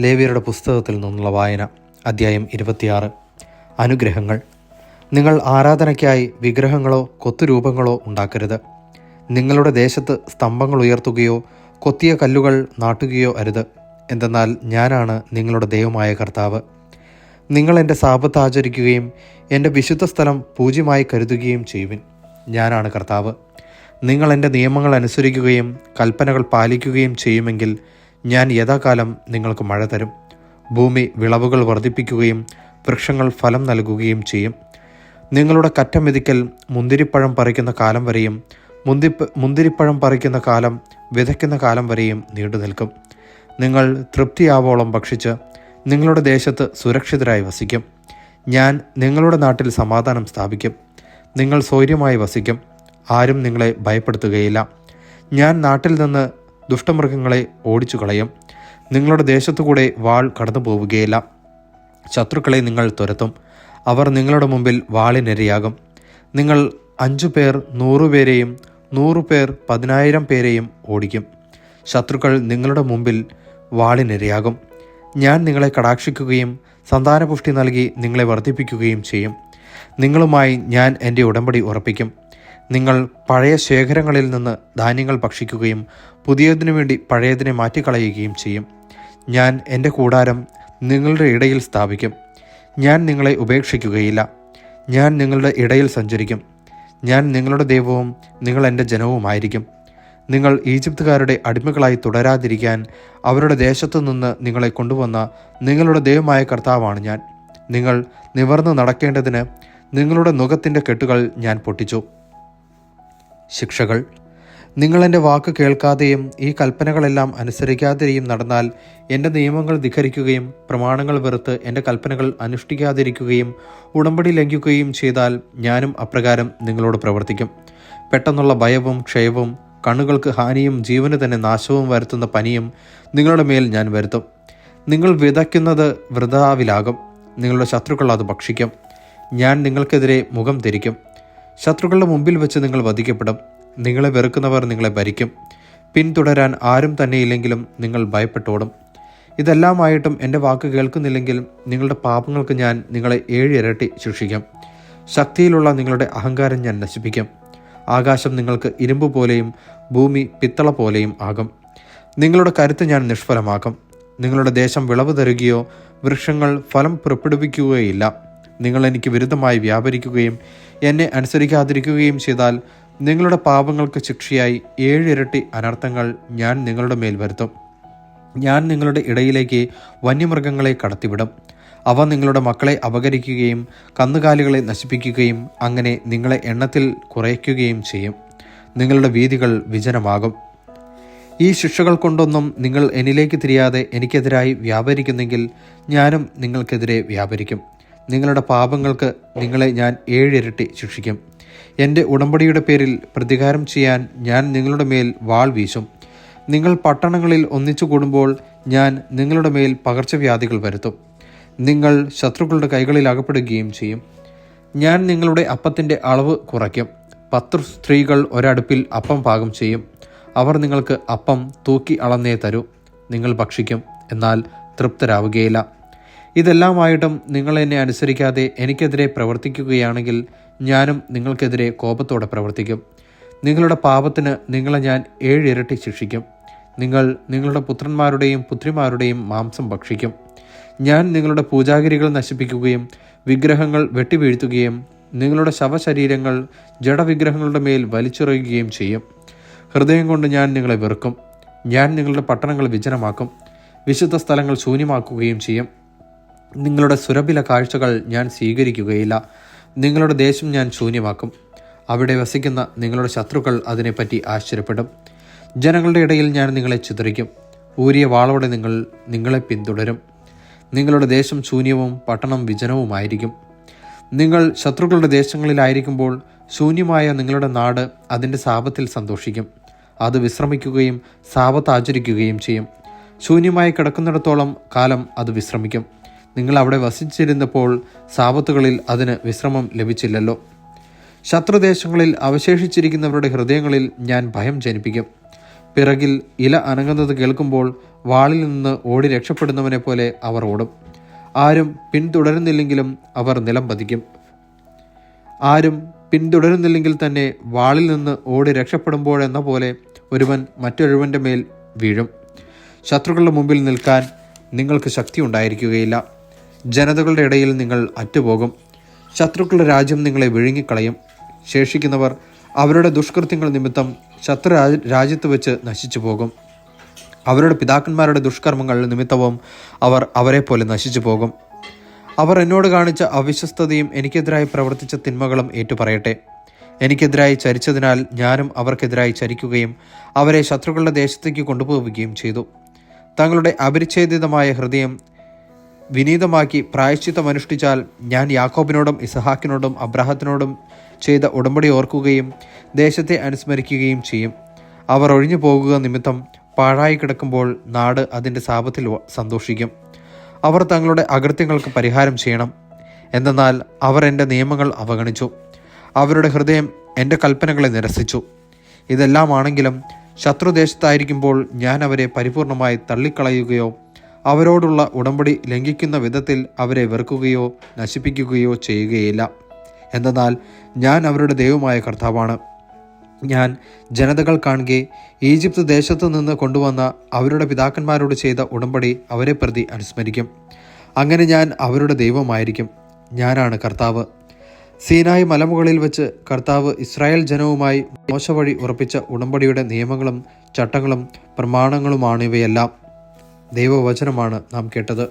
ലേവ്യരുടെ പുസ്തകത്തിൽ നിന്നുള്ള വായന, അധ്യായം 26. അനുഗ്രഹങ്ങൾ. നിങ്ങൾ ആരാധനയ്ക്കായി വിഗ്രഹങ്ങളോ കൊത്തുരൂപങ്ങളോ ഉണ്ടാക്കരുത്. നിങ്ങളുടെ ദേശത്ത് സ്തംഭങ്ങൾ ഉയർത്തുകയോ കൊത്തിയ കല്ലുകൾ നാട്ടുകയോ അരുത്. എന്തെന്നാൽ ഞാനാണ് നിങ്ങളുടെ ദൈവമായ കർത്താവ്. നിങ്ങൾ എൻ്റെ സാബത്ത് ആചരിക്കുകയും എൻ്റെ വിശുദ്ധ സ്ഥലം പൂജ്യമായി കരുതുകയും ചെയ്യുവിൻ. ഞാനാണ് കർത്താവ്. നിങ്ങൾ എൻ്റെ നിയമങ്ങൾ അനുസരിക്കുകയും കൽപ്പനകൾ പാലിക്കുകയും ചെയ്യുമെങ്കിൽ ഞാൻ യഥാകാലം നിങ്ങൾക്ക് മഴ തരും. ഭൂമി വിളവുകൾ വർദ്ധിപ്പിക്കുകയും വൃക്ഷങ്ങൾ ഫലം നൽകുകയും ചെയ്യും. നിങ്ങളുടെ കറ്റ മെതിക്കൽ മുന്തിരിപ്പഴം പറിക്കുന്ന കാലം വരെയും മുന്തിരിപ്പഴം പറിക്കുന്ന കാലം വിതയ്ക്കുന്ന കാലം വരെയും നീണ്ടു നിൽക്കും. നിങ്ങൾ തൃപ്തിയാവോളം ഭക്ഷിച്ച് നിങ്ങളുടെ ദേശത്ത് സുരക്ഷിതരായി വസിക്കും. ഞാൻ നിങ്ങളുടെ നാട്ടിൽ സമാധാനം സ്ഥാപിക്കും. നിങ്ങൾ സ്വൈര്യമായി വസിക്കും. ആരും നിങ്ങളെ ഭയപ്പെടുത്തുകയില്ല. ഞാൻ നാട്ടിൽ നിന്ന് ദുഷ്ടമൃഗങ്ങളെ ഓടിച്ചു കളയും. നിങ്ങളുടെ ദേശത്തുകൂടെ വാൾ കടന്നു പോവുകയില്ല. ശത്രുക്കളെ നിങ്ങൾ തുരത്തും. അവർ നിങ്ങളുടെ മുമ്പിൽ വാളിനിരയാകും. നിങ്ങൾ 5 പേർ 100 പേരെയും 100 പേർ 10,000 പേരെയും ഓടിക്കും. ശത്രുക്കൾ നിങ്ങളുടെ മുമ്പിൽ വാളിനിരയാകും. ഞാൻ നിങ്ങളെ കടാക്ഷിക്കുകയും സന്താനപുഷ്ടി നൽകി നിങ്ങളെ വർദ്ധിപ്പിക്കുകയും ചെയ്യും. നിങ്ങളുമായി ഞാൻ എൻ്റെ ഉടമ്പടി ഉറപ്പിക്കും. നിങ്ങൾ പഴയ ശേഖരങ്ങളിൽ നിന്ന് ധാന്യങ്ങൾ ഭക്ഷിക്കുകയും പുതിയതിനു വേണ്ടി പഴയതിനെ മാറ്റിക്കളയുകയും ചെയ്യും. ഞാൻ എൻ്റെ കൂടാരം നിങ്ങളുടെ ഇടയിൽ സ്ഥാപിക്കും. ഞാൻ നിങ്ങളെ ഉപേക്ഷിക്കുകയില്ല. ഞാൻ നിങ്ങളുടെ ഇടയിൽ സഞ്ചരിക്കും. ഞാൻ നിങ്ങളുടെ ദൈവവും നിങ്ങൾ എൻ്റെ ജനവുമായിരിക്കും. നിങ്ങൾ ഈജിപ്തുകാരുടെ അടിമകളായി തുടരാതിരിക്കാൻ അവരുടെ ദേശത്തു നിന്ന് നിങ്ങളെ കൊണ്ടുവന്ന നിങ്ങളുടെ ദൈവമായ കർത്താവാണ് ഞാൻ. നിങ്ങൾ നിവർന്ന് നടക്കേണ്ടതിന് നിങ്ങളുടെ നുകത്തിൻ്റെ കെട്ടുകൾ ഞാൻ പൊട്ടിച്ചു. ശിക്ഷകൾ. നിങ്ങൾ എൻ്റെ വാക്ക് കേൾക്കാതെയും ഈ കൽപ്പനകളെല്ലാം അനുസരിക്കാതെയും നടന്നാൽ, എൻ്റെ നിയമങ്ങൾ ധിക്കരിക്കുകയും പ്രമാണങ്ങൾ വെറുത്ത് എൻ്റെ കൽപ്പനകൾ അനുഷ്ഠിക്കാതിരിക്കുകയും ഉടമ്പടി ലംഘിക്കുകയും ചെയ്താൽ ഞാനും അപ്രകാരം നിങ്ങളോട് പ്രവർത്തിക്കും. പെട്ടെന്നുള്ള ഭയവും ക്ഷയവും കണ്ണുകൾക്ക് ഹാനിയും ജീവന് തന്നെ നാശവും വരുത്തുന്ന പനിയും നിങ്ങളുടെ മേൽ ഞാൻ വരുത്തും. നിങ്ങൾ വിതയ്ക്കുന്നത് വൃഥാവിലാകും. നിങ്ങളുടെ ശത്രുക്കൾ അത് ഭക്ഷിക്കും. ഞാൻ നിങ്ങൾക്കെതിരെ മുഖം തിരിക്കും. ശത്രുക്കളുടെ മുമ്പിൽ വെച്ച് നിങ്ങൾ വധിക്കപ്പെടും. നിങ്ങളെ വെറുക്കുന്നവർ നിങ്ങളെ ഭരിക്കും. പിന്തുടരാൻ ആരും തന്നെയില്ലെങ്കിലും നിങ്ങൾ ഭയപ്പെട്ടോടും. ഇതെല്ലാമായിട്ടും എൻ്റെ വാക്ക് കേൾക്കുന്നില്ലെങ്കിൽ നിങ്ങളുടെ പാപങ്ങൾക്ക് ഞാൻ നിങ്ങളെ 7 ഇരട്ടി ശിക്ഷിക്കും. ശക്തിയിലുള്ള നിങ്ങളുടെ അഹങ്കാരം ഞാൻ നശിപ്പിക്കും. ആകാശം നിങ്ങൾക്ക് ഇരുമ്പ് പോലെയും ഭൂമി പിത്തള പോലെയും ആകും. നിങ്ങളുടെ കരുത്ത് ഞാൻ നിഷ്ഫലമാക്കും. നിങ്ങളുടെ ദേശം വിളവ് തരുകയോ വൃക്ഷങ്ങൾ ഫലം പുറപ്പെടുവിക്കുകയില്ല. നിങ്ങൾ എനിക്ക് വിരുദ്ധമായി വ്യാപരിക്കുകയും എന്നെ അനുസരിക്കാതിരിക്കുകയും ചെയ്താൽ നിങ്ങളുടെ പാപങ്ങൾക്ക് ശിക്ഷയായി 7 ഇരട്ടി അനർത്ഥങ്ങൾ ഞാൻ നിങ്ങളുടെ മേൽ വരുത്തും. ഞാൻ നിങ്ങളുടെ ഇടയിലേക്ക് വന്യമൃഗങ്ങളെ കടത്തിവിടും. അവ നിങ്ങളുടെ മക്കളെ അപഹരിക്കുകയും കന്നുകാലികളെ നശിപ്പിക്കുകയും അങ്ങനെ നിങ്ങളെ എണ്ണത്തിൽ കുറയ്ക്കുകയും ചെയ്യും. നിങ്ങളുടെ വീഥികൾ വിജനമാകും. ഈ ശിക്ഷകൾ കൊണ്ടൊന്നും നിങ്ങൾ എന്നിലേക്ക് തിരിയാതെ എനിക്കെതിരായി വ്യാപരിക്കുന്നെങ്കിൽ ഞാനും നിങ്ങൾക്കെതിരെ വ്യാപരിക്കും. നിങ്ങളുടെ പാപങ്ങൾക്ക് നിങ്ങളെ ഞാൻ 7 ഇരട്ടി ശിക്ഷിക്കും. എൻ്റെ ഉടമ്പടിയുടെ പേരിൽ പ്രതികാരം ചെയ്യാൻ ഞാൻ നിങ്ങളുടെ മേൽ വാൾ വീശും. നിങ്ങൾ പട്ടണങ്ങളിൽ ഒന്നിച്ചു കൂടുമ്പോൾ ഞാൻ നിങ്ങളുടെ മേൽ പകർച്ചവ്യാധികൾ വരുത്തും. നിങ്ങൾ ശത്രുക്കളുടെ കൈകളിൽ അകപ്പെടുകയും ചെയ്യും. ഞാൻ നിങ്ങളുടെ അപ്പത്തിൻ്റെ അളവ് കുറയ്ക്കും. 10 സ്ത്രീകൾ ഒരടുപ്പിൽ അപ്പം പാകം ചെയ്യും. അവർ നിങ്ങൾക്ക് അപ്പം തൂക്കി അളന്നേ തരൂ. നിങ്ങൾ ഭക്ഷിക്കും, എന്നാൽ തൃപ്തരാവുകയില്ല. ഇതെല്ലാമായിട്ടും നിങ്ങൾ എന്നെ അനുസരിക്കാതെ എനിക്കെതിരെ പ്രവർത്തിക്കുകയാണെങ്കിൽ ഞാനും നിങ്ങൾക്കെതിരെ കോപത്തോടെ പ്രവർത്തിക്കും. നിങ്ങളുടെ പാപത്തിന് നിങ്ങളെ ഞാൻ 7 ഇരട്ടി ശിക്ഷിക്കും. നിങ്ങൾ നിങ്ങളുടെ പുത്രന്മാരുടെയും പുത്രിമാരുടെയും മാംസം ഭക്ഷിക്കും. ഞാൻ നിങ്ങളുടെ പൂജാഗിരികൾ നശിപ്പിക്കുകയും വിഗ്രഹങ്ങൾ വെട്ടിവീഴ്ത്തുകയും നിങ്ങളുടെ ശവശരീരങ്ങൾ ജഡവിഗ്രഹങ്ങളുടെ മേൽ വലിച്ചെറിയുകയും ചെയ്യും. ഹൃദയം കൊണ്ട് ഞാൻ നിങ്ങളെ വെറുക്കും. ഞാൻ നിങ്ങളുടെ പട്ടണങ്ങൾ വിജനമാക്കും. വിശുദ്ധ സ്ഥലങ്ങൾ ശൂന്യമാക്കുകയും ചെയ്യും. നിങ്ങളുടെ സുരഭില കാഴ്ചകൾ ഞാൻ സ്വീകരിക്കുകയില്ല. നിങ്ങളുടെ ദേശം ഞാൻ ശൂന്യമാക്കും. അവിടെ വസിക്കുന്ന നിങ്ങളുടെ ശത്രുക്കൾ അതിനെപ്പറ്റി ആശ്ചര്യപ്പെടും. ജനങ്ങളുടെ ഇടയിൽ ഞാൻ നിങ്ങളെ ചിതറിക്കും. ഊരിയ വാളോടെ നിങ്ങളെ പിന്തുടരും. നിങ്ങളുടെ ദേശം ശൂന്യവും പട്ടണം വിജനവുമായിരിക്കും. നിങ്ങൾ ശത്രുക്കളുടെ ദേശങ്ങളിലായിരിക്കുമ്പോൾ ശൂന്യമായ നിങ്ങളുടെ നാട് അതിൻ്റെ സാപത്തിൽ സന്തോഷിക്കും. അത് വിശ്രമിക്കുകയും സാപത്ത് ആചരിക്കുകയും ചെയ്യും. ശൂന്യമായി കിടക്കുന്നിടത്തോളം കാലം അത് വിശ്രമിക്കും. നിങ്ങൾ അവിടെ വസിച്ചിരുന്നപ്പോൾ സാപത്തുകളിൽ അതിന് വിശ്രമം ലഭിച്ചില്ലല്ലോ. ശത്രുദേശങ്ങളിൽ അവശേഷിച്ചിരിക്കുന്നവരുടെ ഹൃദയങ്ങളിൽ ഞാൻ ഭയം ജനിപ്പിക്കും. പിറകിൽ ഇല അനങ്ങുന്നത് കേൾക്കുമ്പോൾ വാളിൽ നിന്ന് ഓടി രക്ഷപ്പെടുന്നവനെ പോലെ അവർ ഓടും. ആരും പിന്തുടരുന്നില്ലെങ്കിലും അവർ നിലം പതിക്കും. ആരും പിന്തുടരുന്നില്ലെങ്കിൽ തന്നെ വാളിൽ നിന്ന് ഓടി രക്ഷപ്പെടുമ്പോഴെന്ന പോലെ ഒരുവൻ മറ്റൊരുവൻ്റെ മേൽ വീഴും. ശത്രുക്കളുടെ മുമ്പിൽ നിൽക്കാൻ നിങ്ങൾക്ക് ശക്തി ഉണ്ടായിരിക്കുകയില്ല. ജനതകളുടെ ഇടയിൽ നിങ്ങൾ അറ്റുപോകും. ശത്രുക്കളുടെ രാജ്യം നിങ്ങളെ വിഴുങ്ങിക്കളയും. ശേഷിക്കുന്നവർ അവരുടെ ദുഷ്കൃത്യങ്ങൾ നിമിത്തം ശത്രു രാജ്യത്ത് വെച്ച് നശിച്ചു പോകും. അവരുടെ പിതാക്കന്മാരുടെ ദുഷ്കർമ്മങ്ങൾ നിമിത്തവും അവർ അവരെ പോലെ നശിച്ചു പോകും. അവർ എന്നോട് കാണിച്ച അവിശ്വസ്തതയും എനിക്കെതിരായി പ്രവർത്തിച്ച തിന്മകളും ഏറ്റുപറയട്ടെ. എനിക്കെതിരായി ചരിച്ചതിനാൽ ഞാനും അവർക്കെതിരായി ചരിക്കുകയും അവരെ ശത്രുക്കളുടെ ദേശത്തേക്ക് കൊണ്ടുപോവുകയും ചെയ്തു. തങ്ങളുടെ അപരിച്ഛേദിതമായ ഹൃദയം വിനീതമാക്കി പ്രായശ്ചിത്തം അനുഷ്ഠിച്ചാൽ ഞാൻ യാക്കോബിനോടും ഇസഹാക്കിനോടും അബ്രാഹത്തിനോടും ചെയ്ത ഉടമ്പടി ഓർക്കുകയും ദേശത്തെ അനുസ്മരിക്കുകയും ചെയ്യും. അവർ ഒഴിഞ്ഞു പോകുക നിമിത്തം പാഴായി കിടക്കുമ്പോൾ നാട് അതിൻ്റെ ശാപത്തിൽ സന്തോഷിക്കും. അവർ തങ്ങളുടെ അകൃത്യങ്ങൾക്ക് പരിഹാരം ചെയ്യണം. എന്തെന്നാൽ അവർ എൻ്റെ നിയമങ്ങൾ അവഗണിച്ചു, അവരുടെ ഹൃദയം എൻ്റെ കൽപ്പനകളെ നിരസിച്ചു. ഇതെല്ലാമാണെങ്കിലും ശത്രുദേശത്തായിരിക്കുമ്പോൾ ഞാൻ അവരെ പരിപൂർണമായി തള്ളിക്കളയുകയോ അവരോടുള്ള ഉടമ്പടി ലംഘിക്കുന്ന വിധത്തിൽ അവരെ വെറുക്കുകയോ നശിപ്പിക്കുകയോ ചെയ്യുകയില്ല. എന്തെന്നാൽ ഞാൻ അവരുടെ ദൈവമായ കർത്താവാണ്. ഞാൻ ജനതകൾ കാണുകെ ഈജിപ്ത് ദേശത്തു നിന്ന് കൊണ്ടുവന്ന അവരുടെ പിതാക്കന്മാരോട് ചെയ്ത ഉടമ്പടി അവരെ പ്രതി അനുസ്മരിക്കും. അങ്ങനെ ഞാൻ അവരുടെ ദൈവമായിരിക്കും. ഞാനാണ് കർത്താവ്. സീനായി മലമുകളിൽ വെച്ച് കർത്താവ് ഇസ്രായേൽ ജനവുമായി മോശ വഴി ഉറപ്പിച്ച ഉടമ്പടിയുടെ നിയമങ്ങളും ചട്ടങ്ങളും പ്രമാണങ്ങളുമാണിവയെല്ലാം. ദൈവവചനമാണ് നാം കേട്ടത്.